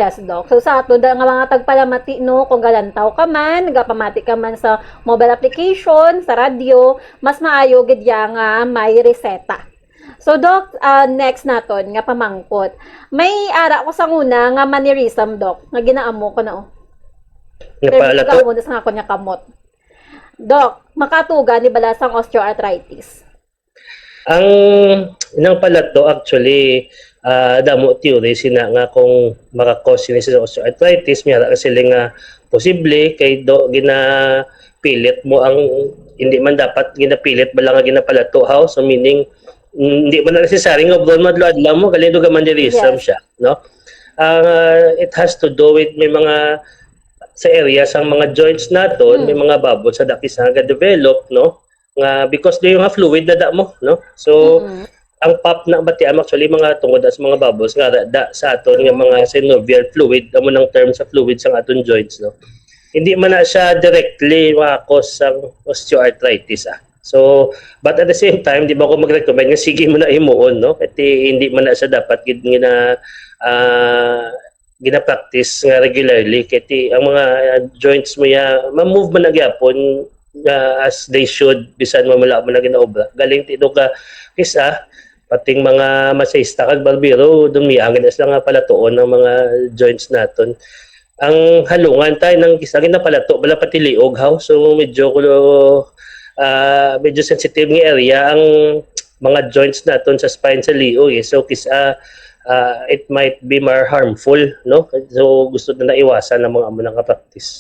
Yes, Doc. So sa ato nga mga tagpalamati no kung galantaw ka man, nagapamati ka man sa mobile application, sa radyo, mas maayo gid ya nga may reseta. So Doc, next naton nga pamangkot. May ara ko sa una nga mannerism, Doc, nga ginaamo ko na oh. Nga pala to? Pero sa ako niya kamot. Doc, makatuga ni balasang osteoarthritis. Ang inang pala to actually damo theory sina nga kung makakause ni sa osteoarthritis mayara ka sila nga posible kay do ginapilit mo ang hindi man dapat ginapilit bala nga ginapalato how so meaning hindi man necessary nga obron madlo-adlaw mo gali do mannerism Yes. siya no. It has to do with may mga sa area sang mga joints naton may mga bubbles sa dakis nga develop no nga because do yung fluid na da mo no so ang pop na batiam actually mga tungod sa mga bubbles nga da sa aton nga mga synovial fluid amo nang term sa fluid sang aton joints no hindi man na siya directly makakos sang osteoarthritis so but at the same time di ba ko mag-recommend nga sige mo na imuon no kasi hindi man na siya dapat gid nga gina-practice nga regularly kasi ang mga joints mo ya ma-move man na gyapon as they should bisan mamula mo na ginaobra galing tino ka kisa pating mga masayista kag barbero dumiangin na sila nga palatuon ng mga joints naton ang halungan tayo ng kisa ginapalato bala pati liog how so medyo sensitive nga area ang mga joints naton sa spine sa liog so kisa it might be more harmful no so gusto na naiwasan ng mga amo nang practice.